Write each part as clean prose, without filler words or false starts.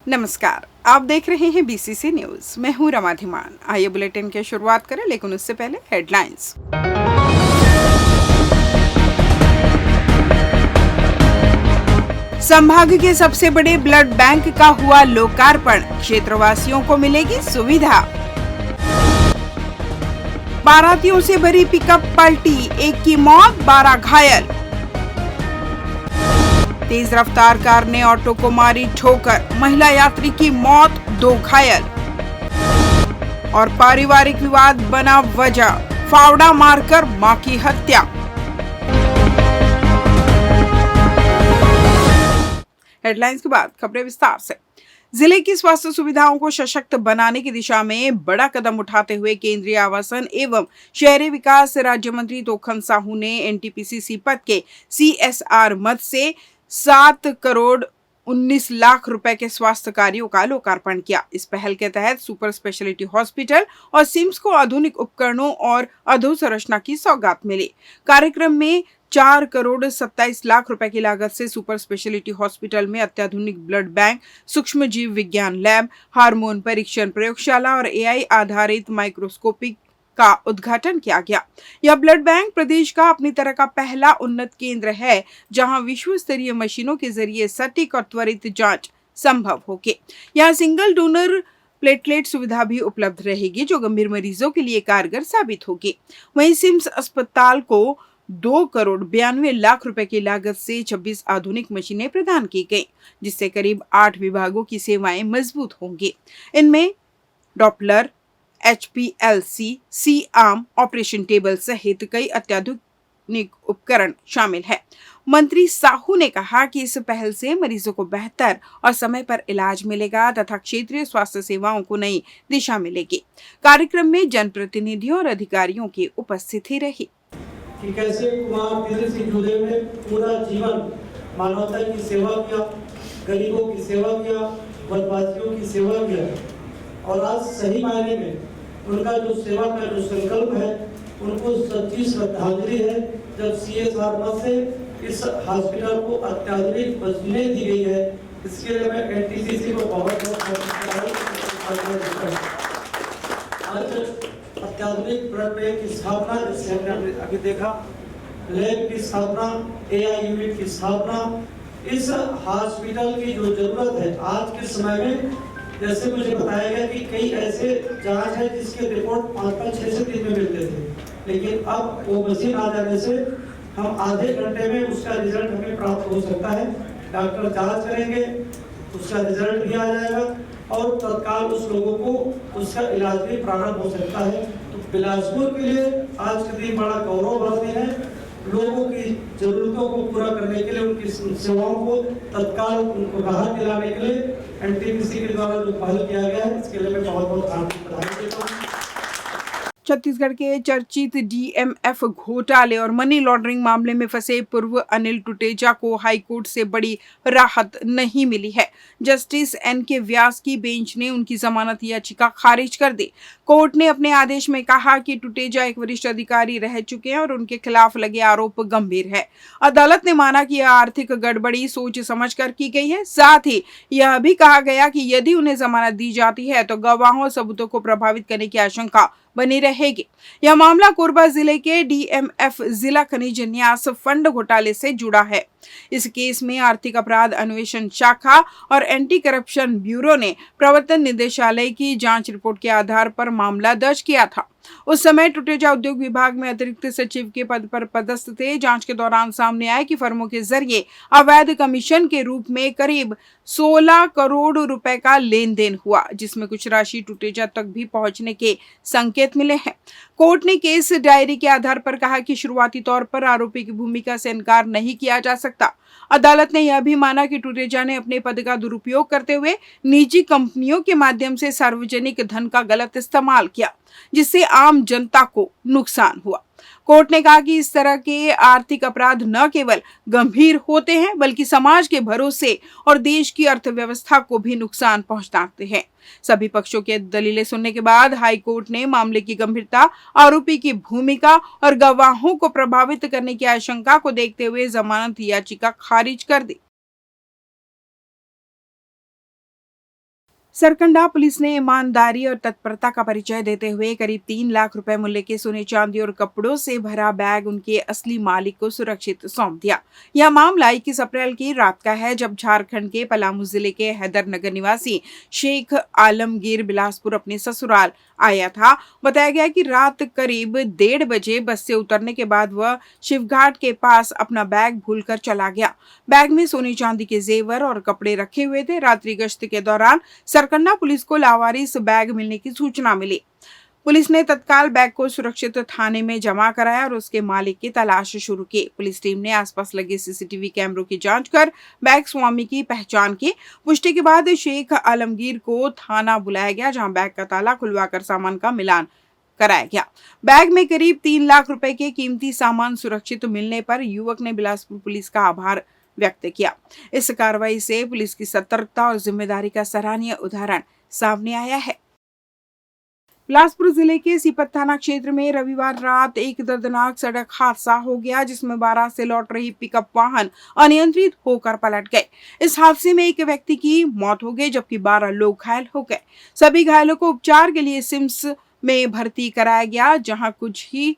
नमस्कार, आप देख रहे हैं बीसीसी न्यूज। मैं हूं रमा धीमान। आइए बुलेटिन की शुरुआत करें, लेकिन उससे पहले हेडलाइंस। संभाग के सबसे बड़े ब्लड बैंक का हुआ लोकार्पण, क्षेत्रवासियों को मिलेगी सुविधा। बारातियों से भरी पिकअप पलटी, एक की मौत 12 घायल। तेज रफ्तार कार ने ऑटो को मारी ठोकर, महिला यात्री की मौत, 2 घायल। और पारिवारिक विवाद बना वजह, फावड़ा मारकर मां की हत्या। हेडलाइंस के बाद खबरें विस्तार से। जिले की स्वास्थ्य सुविधाओं को सशक्त बनाने की दिशा में बड़ा कदम उठाते हुए केंद्रीय आवासन एवं शहरी विकास राज्य मंत्री तोखन साहू ने एनटीपीसी सीपत के सीएसआर मद से 7 करोड़ 19 लाख रुपए के स्वास्थ्य कार्यों का लोकार्पण किया। इस पहल के तहत सुपर स्पेशलिटी हॉस्पिटल और सिम्स को आधुनिक उपकरणों और अधोसंरचना की सौगात मिली। कार्यक्रम में 4 करोड़ 27 लाख रुपए की लागत से सुपर स्पेशलिटी हॉस्पिटल में अत्याधुनिक ब्लड बैंक, सूक्ष्म जीव विज्ञान लैब, हार्मोन परीक्षण प्रयोगशाला और एआई आधारित माइक्रोस्कोपिक का उद्घाटन किया गया। यह ब्लड बैंक प्रदेश का अपनी तरह का पहला उन्नत केंद्र है, जहां विश्व स्तरीय मशीनों के जरिए सटीक और त्वरित जांच संभव होगी। यहां सिंगल डोनर प्लेटलेट सुविधा भी उपलब्ध रहेगी, जो गंभीर मरीजों के लिए कारगर साबित होगी। वहीं सिम्स अस्पताल को 2 करोड़ 92 लाख रुपए की लागत से 26 आधुनिक मशीनें प्रदान की गई, जिससे करीब 8 विभागों की सेवाएं मजबूत होंगी। इनमें डॉपलर, HPLC, C-आर्म, ऑपरेशन टेबल सहित कई अत्याधुनिक उपकरण शामिल है। मंत्री साहू ने कहा कि इस पहल से मरीजों को बेहतर और समय पर इलाज मिलेगा तथा क्षेत्रीय स्वास्थ्य सेवाओं को नई दिशा मिलेगी। कार्यक्रम में जनप्रतिनिधियों और अधिकारियों की उपस्थिति रही। कि कैसे कुमार दिल्ली से जुड़े हुए पूरा जीवन मानवता की सेवा किया, गरीबों की सेवा किया, वनवासियों की सेवा किया, और आज सही मायने में उनका जो सेवा का जो संकल्प है, उनको सच्ची श्रद्धांजलि है। जब सीएसआर मद से इस हॉस्पिटल को अत्याधुनिक मशीनें दी गई है, इसके लिए मैं एनटीपीसी को बहुत अत्याधुनिक ब्लड बैंक की स्थापना, जिससे हमने अभी देखा, लैब की स्थापना, एआई यूनिट की स्थापना, इस हॉस्पिटल की जो जरूरत है आज के समय में, जैसे मुझे बताया गया कि कई ऐसे जांच है जिसके रिपोर्ट 5-5, 6 दिन में मिलते थे, लेकिन अब वो मशीन आ जाने से हम आधे घंटे में उसका रिजल्ट हमें प्राप्त हो सकता है। डॉक्टर जांच करेंगे, उसका रिजल्ट भी आ जाएगा और तत्काल उस लोगों को उसका इलाज भी प्रारंभ हो सकता है। तो बिलासपुर के लिए आज के दिन बड़ा गौरव भरा दिन है। लोगों की जरूरतों को पूरा करने के लिए, उनकी सेवाओं को तत्काल उनको राहत दिलाने के लिए एनटीपीसी के द्वारा जो पहल किया गया है, इसके लिए मैं बहुत बहुत हार्दिक बधाई देता हूँ। छत्तीसगढ़ के चर्चित डीएमएफ घोटाले और मनी लॉन्ड्रिंग मामले में फंसे पूर्व अनिल टुटेजा को हाईकोर्ट से बड़ी राहत नहीं मिली है। जस्टिस एनके व्यास की बेंच ने उनकी जमानत याचिका खारिज कर दी। कोर्ट ने अपने आदेश में कहा कि टुटेजा एक वरिष्ठ अधिकारी रह चुके हैं और उनके खिलाफ लगे आरोप गंभीर है। अदालत ने माना कि यह आर्थिक गड़बड़ी सोच समझकर की गई है। साथ ही यह भी कहा गया कि यदि उन्हें जमानत दी जाती है तो गवाहों और सबूतों को प्रभावित करने की आशंका बनी रहेगी। यह मामला कोरबा जिले के डीएमएफ जिला खनिज न्यास फंड घोटाले से जुड़ा है। इस केस में आर्थिक अपराध अन्वेषण शाखा और एंटी करप्शन ब्यूरो ने प्रवर्तन निदेशालय की जांच रिपोर्ट के आधार पर मामला दर्ज किया था। उस समय टुटेजा उद्योग विभाग में अतिरिक्त सचिव के पद पर पदस्थ थे। जांच के दौरान सामने आया कि फर्मों के जरिए अवैध कमीशन के रूप में करीब 16 करोड़ रुपए का लेन देन हुआ, जिसमें कुछ राशि टुटेजा तक भी पहुंचने के संकेत मिले हैं। कोर्ट ने केस डायरी के आधार पर कहा कि शुरुआती तौर पर आरोपी की भूमिका से इनकार नहीं किया जा सकता। अदालत ने यह भी माना कि टुटेजा ने अपने पद का दुरुपयोग करते हुए निजी कंपनियों के माध्यम से सार्वजनिक धन का गलत इस्तेमाल किया, जिससे आम जनता को नुकसान हुआ। कोर्ट ने कहा कि इस तरह के आर्थिक अपराध न केवल गंभीर होते हैं, बल्कि समाज के भरोसे और देश की अर्थव्यवस्था को भी नुकसान पहुंचाते हैं। सभी पक्षों के दलीलें सुनने के बाद हाई कोर्ट ने मामले की गंभीरता, आरोपी की भूमिका और गवाहों को प्रभावित करने की आशंका को देखते हुए जमानत याचिका खारिज कर दी। सरकंडा पुलिस ने ईमानदारी और तत्परता का परिचय देते हुए करीब 3 लाख रुपए मूल्य के सोने चांदी और कपड़ों से भरा बैग उनके असली मालिक को सुरक्षित सौंप दिया। यह मामला 21 अप्रैल की रात का है, जब झारखंड के पलामू जिले के हैदरनगर निवासी शेख आलमगीर बिलासपुर अपने ससुराल आया था। बताया गया कि रात करीब 1:30 बजे बस से उतरने के बाद वह शिवघाट के पास अपना बैग भूलकर चला गया। बैग में सोने चांदी के जेवर और कपड़े रखे हुए थे। रात्रि गश्त के दौरान सरकंडा पुलिस को लावारिस बैग मिलने की सूचना मिली। पुलिस ने तत्काल बैग को सुरक्षित थाने में जमा कराया और उसके मालिक की तलाश शुरू की। पुलिस टीम ने आसपास लगे सीसीटीवी कैमरों की जांच कर बैग स्वामी की पहचान की। पुष्टि के बाद शेख आलमगीर को थाना बुलाया गया, जहां बैग का ताला खुलवाकर सामान का मिलान कराया गया। बैग में करीब 3 लाख रुपए के कीमती सामान सुरक्षित मिलने पर युवक ने बिलासपुर पुलिस का आभार व्यक्त किया। इस कार्रवाई से पुलिस की सतर्कता और जिम्मेदारी का सराहनीय उदाहरण सामने आया है। बिलासपुर जिले के सीपत थाना क्षेत्र में रविवार रात एक दर्दनाक सड़क हादसा हो गया, जिसमें 12 से लौट रही पिकअप वाहन अनियंत्रित होकर पलट गए। इस हादसे में एक व्यक्ति की मौत हो गई, जबकि 12 लोग घायल हो गए। सभी घायलों को उपचार के लिए सिम्स में भर्ती कराया गया, जहां कुछ ही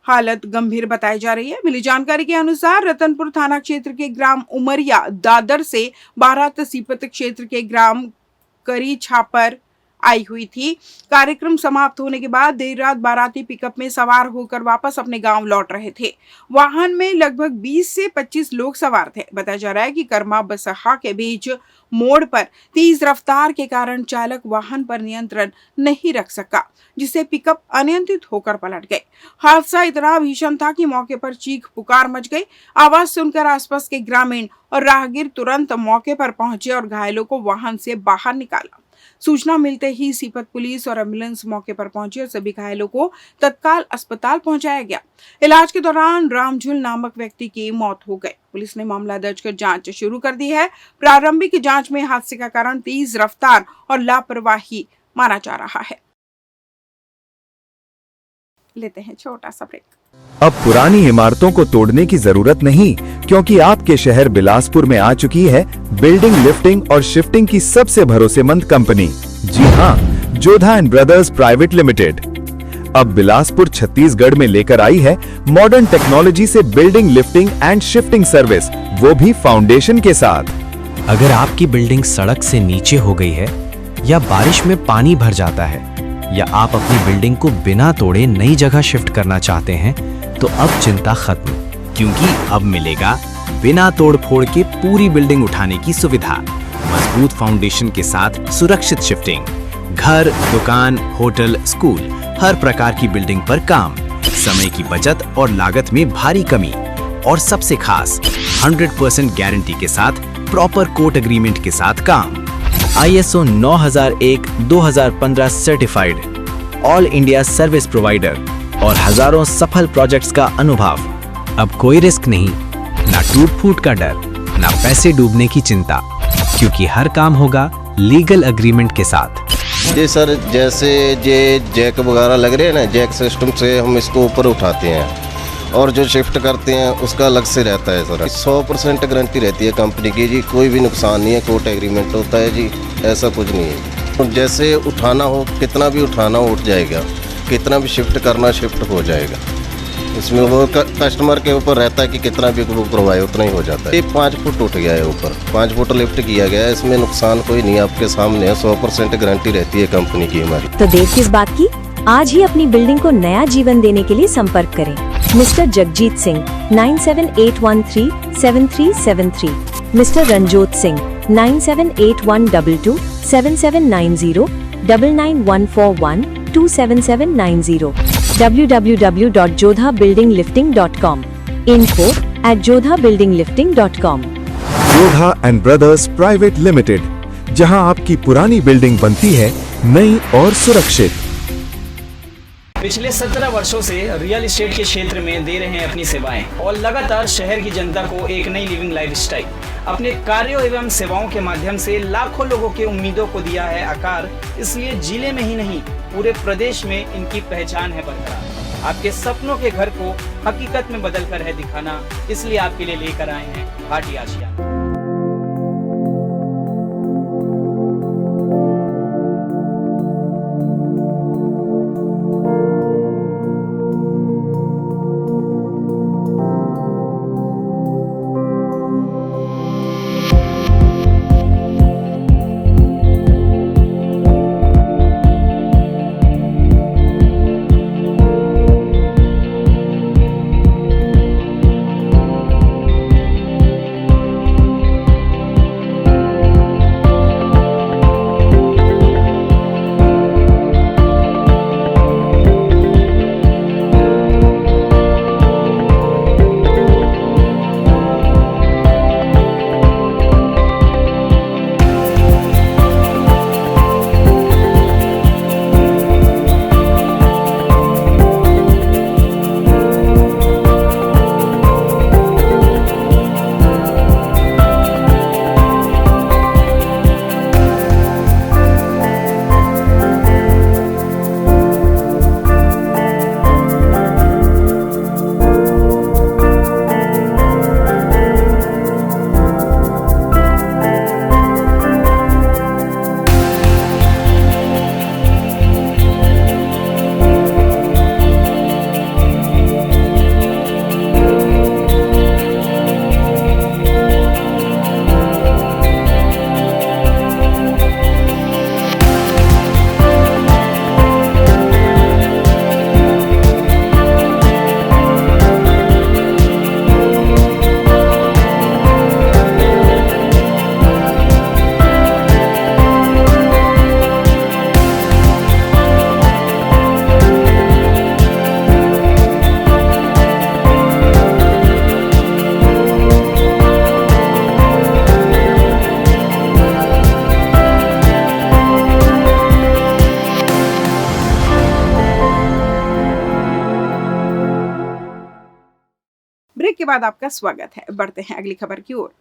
हालत गंभीर बताई जा रही है। मिली जानकारी के अनुसार रतनपुर थाना क्षेत्र के ग्राम उमरिया दादर से बारात सीपत क्षेत्र के ग्राम करी छापर आई हुई थी। कार्यक्रम समाप्त होने के बाद देर रात बाराती पिकअप में सवार होकर वापस अपने गांव लौट रहे थे। वाहन में लगभग 20 से 25 लोग सवार थे। बताया जा रहा है कि कर्मा बसहा के बीच मोड़ पर तेज रफ्तार के कारण चालक वाहन पर नियंत्रण नहीं रख सका, जिससे पिकअप अनियंत्रित होकर पलट गई। हादसा इतना भीषण था कि मौके पर चीख पुकार मच गई। आवाज सुनकर आसपास के ग्रामीण और राहगीर तुरंत मौके पर पहुंचे और घायलों को वाहन से बाहर निकाला। सूचना मिलते ही सीपत पुलिस और एम्बुलेंस मौके पर पहुंची और सभी घायलों को तत्काल अस्पताल पहुंचाया गया। इलाज के दौरान रामझुल नामक व्यक्ति की मौत हो गई। पुलिस ने मामला दर्ज कर जांच शुरू कर दी है। प्रारंभिक जांच में हादसे का कारण तेज रफ्तार और लापरवाही माना जा रहा है। लेते हैं छोटा सा ब्रेक। अब पुरानी इमारतों को तोड़ने की जरूरत नहीं, क्योंकि आपके शहर बिलासपुर में आ चुकी है बिल्डिंग लिफ्टिंग और शिफ्टिंग की सबसे भरोसेमंद कंपनी। जी हाँ, Jodha and brothers private limited. अब बिलासपुर छत्तीसगढ़ में लेकर आई है मॉडर्न टेक्नोलॉजी से building lifting and shifting service, वो भी फाउंडेशन के साथ। अगर आपकी बिल्डिंग सड़क से नीचे हो गई है या बारिश में पानी भर जाता है या आप अपनी बिल्डिंग को बिना तोड़े नई जगह शिफ्ट करना चाहते हैं, तो अब चिंता खत्म, क्योंकि अब मिलेगा बिना तोड़ फोड़ के पूरी बिल्डिंग उठाने की सुविधा। मजबूत फाउंडेशन के साथ सुरक्षित शिफ्टिंग। घर, दुकान, होटल, स्कूल, हर प्रकार की बिल्डिंग पर काम। समय की बचत और लागत में भारी कमी। और सबसे खास 100% गारंटी के साथ प्रॉपर कोर्ट एग्रीमेंट के साथ काम। ISO 9001-2015 certified all India service provider और हजारों सफल प्रोजेक्ट्स का अनुभव। अब कोई रिस्क नहीं, ना टूट फूट का डर, ना पैसे डूबने की चिंता, क्योंकि हर काम होगा लीगल एग्रीमेंट के साथ। जी सर, जैसे ये जैक वगैरह लग रहे हैं ना, जैक सिस्टम से हम इसको ऊपर उठाते हैं और जो शिफ्ट करते हैं उसका अलग से रहता है सर। 100% गारंटी रहती है कंपनी की जी, कोई भी नुकसान नहीं है, कोर्ट एग्रीमेंट होता है जी, ऐसा कुछ नहीं है। जैसे उठाना हो, कितना भी उठाना हो उठ जाएगा, कितना भी शिफ्ट करना शिफ्ट हो जाएगा। इसमें वो कस्टमर के ऊपर रहता है कि कितना भी वो करवाए उतना ही हो जाता है। ये 5 फुट उठ गया है ऊपर, 5 फुट लिफ्ट किया गया है, इसमें नुकसान कोई नहीं है, आपके सामने है। 100% गारंटी रहती है कंपनी की हमारी। तो देर किस बात की, आज ही अपनी बिल्डिंग को नया जीवन देने के लिए संपर्क करें mister Jagjit Singh 9781137373, mister Ranjot Singh 9781227790, 9914127790, www.jodhabuildinglifting.com, info@jodhabuildinglifting.com। Jodha and brothers private limited, जहां आपकी पुरानी बिल्डिंग बनती है नई और सुरक्षित। पिछले 17 वर्षों से रियल एस्टेट के क्षेत्र में दे रहे हैं अपनी सेवाएं और लगातार शहर की जनता को एक नई लिविंग लाइफस्टाइल। अपने कार्यों एवं सेवाओं के माध्यम से लाखों लोगों की उम्मीदों को दिया है आकार। इसलिए जिले में ही नहीं, पूरे प्रदेश में इनकी पहचान है बरकरार। आपके सपनों के घर को हकीकत में बदल कर है दिखाना, इसलिए आपके लिए लेकर आए हैं भाटी आशिया। के बाद आपका स्वागत है। बढ़ते हैं अगली खबर की ओर।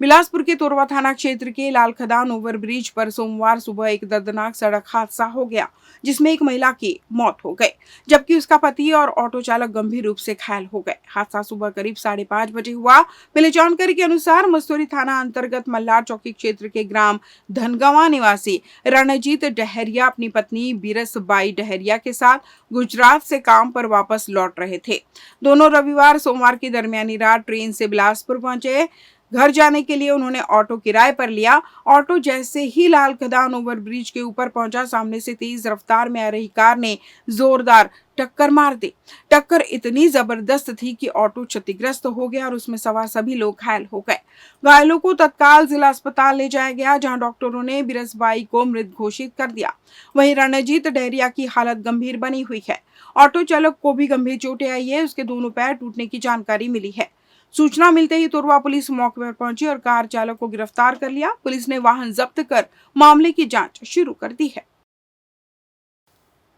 बिलासपुर के तोरवा थाना क्षेत्र के लाल खदान ओवरब्रिज पर सोमवार सुबह एक दर्दनाक सड़क हादसा हो गया, जिसमें एक महिला की मौत हो गई, जबकि उसका पति और ऑटो चालक गंभीर रूप से घायल हो गए। हादसा सुबह करीब 5:30 बजे हुआ। मिली जानकारी के अनुसार मस्तूरी थाना अंतर्गत मल्लार चौकी क्षेत्र के ग्राम धनगवा निवासी रणजीत डहरिया अपनी पत्नी बीरसबाई डहरिया के साथ गुजरात से काम पर वापस लौट रहे थे। दोनों रविवार सोमवार की दरमियानी रात ट्रेन से बिलासपुर पहुंचे। घर जाने के लिए उन्होंने ऑटो किराए पर लिया। ऑटो जैसे ही लाल खदान ओवरब्रिज के ऊपर पहुंचा, सामने से तेज रफ्तार में आ रही कार ने जोरदार टक्कर मार दी। टक्कर इतनी जबरदस्त थी कि ऑटो क्षतिग्रस्त हो गया और उसमें सवार सभी लोग घायल हो गए। घायलों को तत्काल जिला अस्पताल ले जाया गया, जहां डॉक्टरों ने बीरसबाई को मृत घोषित कर दिया। वहीं रणजीत डहरिया की हालत गंभीर बनी हुई है। ऑटो चालक को भी गंभीर चोटें आई है। उसके दोनों पैर टूटने की जानकारी मिली है। सूचना मिलते ही तोरवा पुलिस मौके पर पहुंची और कार चालक को गिरफ्तार कर लिया। पुलिस ने वाहन जब्त कर मामले की जांच शुरू कर दी है।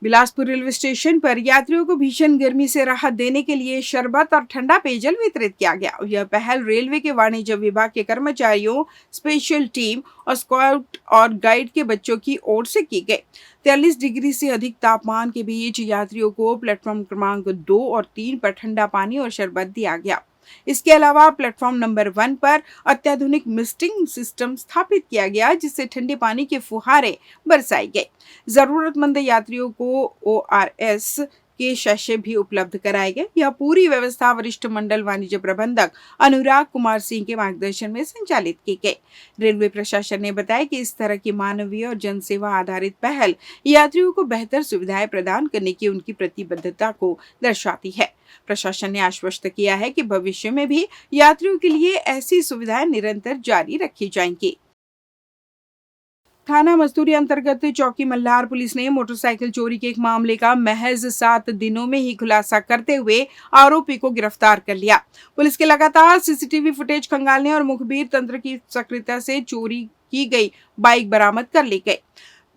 बिलासपुर रेलवे स्टेशन पर यात्रियों को भीषण गर्मी से राहत देने के लिए शरबत और ठंडा पेयजल वितरित किया गया। यह पहल रेलवे के वाणिज्य विभाग के कर्मचारियों, स्पेशल टीम और स्काउट और गाइड के बच्चों की ओर से की गई। 43 डिग्री से अधिक तापमान के बीच यात्रियों को प्लेटफॉर्म क्रमांक 2 और 3 पर ठंडा पानी और शरबत दिया गया। इसके अलावा प्लेटफॉर्म नंबर 1 पर अत्याधुनिक मिस्टिंग सिस्टम स्थापित किया गया, जिससे ठंडे पानी के फुहारे बरसाई गए। जरूरतमंद यात्रियों को ORS के शस्य भी उपलब्ध कराए गए। यह पूरी व्यवस्था वरिष्ठ मंडल वाणिज्य प्रबंधक अनुराग कुमार सिंह के मार्गदर्शन में संचालित की गई। रेलवे प्रशासन ने बताया कि इस तरह की मानवीय और जनसेवा आधारित पहल यात्रियों को बेहतर सुविधाएं प्रदान करने की उनकी प्रतिबद्धता को दर्शाती है। प्रशासन ने आश्वस्त किया है कि भविष्य में भी यात्रियों के लिए ऐसी सुविधाएं निरंतर जारी रखी जाएंगी। थाना मस्तूरी अंतर्गत चौकी मल्हार पुलिस ने मोटरसाइकिल चोरी के एक मामले का महज 7 दिनों में ही खुलासा करते हुए आरोपी को गिरफ्तार कर लिया। पुलिस के लगातार सीसीटीवी फुटेज खंगालने और मुखबिर तंत्र की सक्रियता से चोरी की गई बाइक बरामद कर ली गई।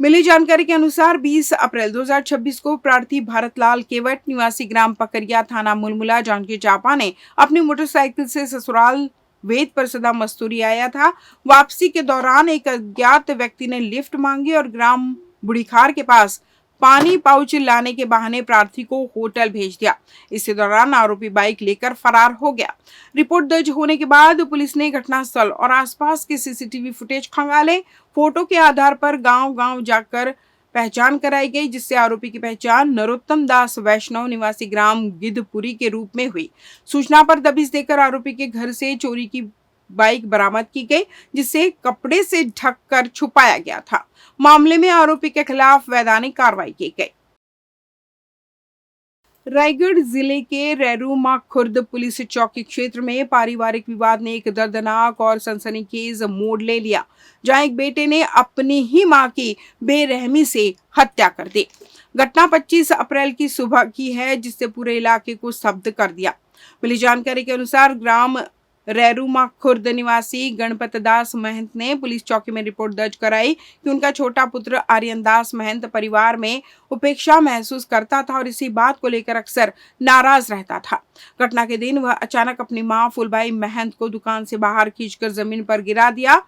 मिली जानकारी के अनुसार 20 अप्रैल 2026 को प्रार्थी भारतलाल केवट निवासी ग्राम पकरिया थाना मुलमुला जांजगीर चांपा ने अपनी मोटरसाइकिल से ससुराल वेद प्रसदा मस्तूरी आया था। वापसी के दौरान एक अज्ञात व्यक्ति ने लिफ्ट मांगी और ग्राम बुढ़ीखार के पास पानी पाउच लाने के बहाने प्रार्थी को होटल भेज दिया। इसी दौरान आरोपी बाइक लेकर फरार हो गया। रिपोर्ट दर्ज होने के बाद पुलिस ने घटनास्थल और आसपास के सीसीटीवी फुटेज खंगाले। फोटो के आधार पर गांव-गांव जाकर पहचान कराई गई, जिससे आरोपी की पहचान नरोत्तम दास वैष्णव निवासी ग्राम गिद्धपुरी के रूप में हुई। सूचना पर दबिश देकर आरोपी के घर से चोरी की बाइक बरामद की गई, जिसे कपड़े से ढककर छुपाया गया था। मामले में आरोपी के खिलाफ वैधानिक कार्रवाई की गई। रायगढ़ जिले के रैरूमा खुर्द पुलिस चौकी क्षेत्र में पारिवारिक विवाद ने एक दर्दनाक और सनसनीखेज मोड़ ले लिया, जहां एक बेटे ने अपनी ही मां की बेरहमी से हत्या कर दी। घटना 25 अप्रैल की सुबह की है, जिससे पूरे इलाके को स्तब्ध कर दिया। मिली जानकारी के अनुसार ग्राम रैरूमा खुर्द निवासी गणपत दास महंत ने पुलिस चौकी में रिपोर्ट दर्ज कराई कि उनका छोटा पुत्र आर्यन दास महंत परिवार में उपेक्षा महसूस करता था और इसी बात को लेकर अक्सर नाराज रहता था। घटना के दिन वह अचानक अपनी मां फुलबाई महंत को दुकान से बाहर खींचकर जमीन पर गिरा दिया।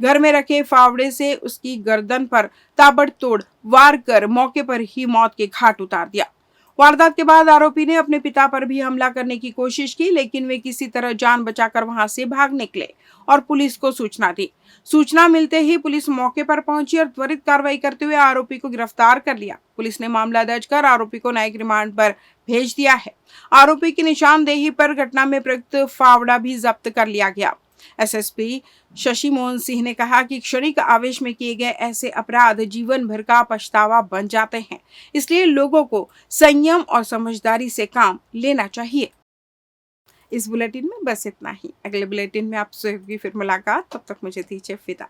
घर में रखे फावड़े से उसकी गर्दन पर ताबड़तोड़ वार कर मौके पर ही मौत के घाट उतार दिया। वारदात के बाद आरोपी ने अपने पिता पर भी हमला करने की कोशिश की, लेकिन वे किसी तरह जान बचाकर वहां से भाग निकले और पुलिस को सूचना दी। सूचना मिलते ही पुलिस मौके पर पहुंची और त्वरित कार्रवाई करते हुए आरोपी को गिरफ्तार कर लिया। पुलिस ने मामला दर्ज कर आरोपी को न्यायिक रिमांड पर भेज दिया है। आरोपी की निशानदेही पर घटना में प्रयुक्त फावड़ा भी जब्त कर लिया गया। एसएसपी शशि मोहन सिंह ने कहा कि क्षणिक आवेश में किए गए ऐसे अपराध जीवन भर का पछतावा बन जाते हैं, इसलिए लोगों को संयम और समझदारी से काम लेना चाहिए। इस बुलेटिन में बस इतना ही। अगले बुलेटिन में आपसे होगी फिर मुलाकात, तब तक मुझे दीजिए विदा।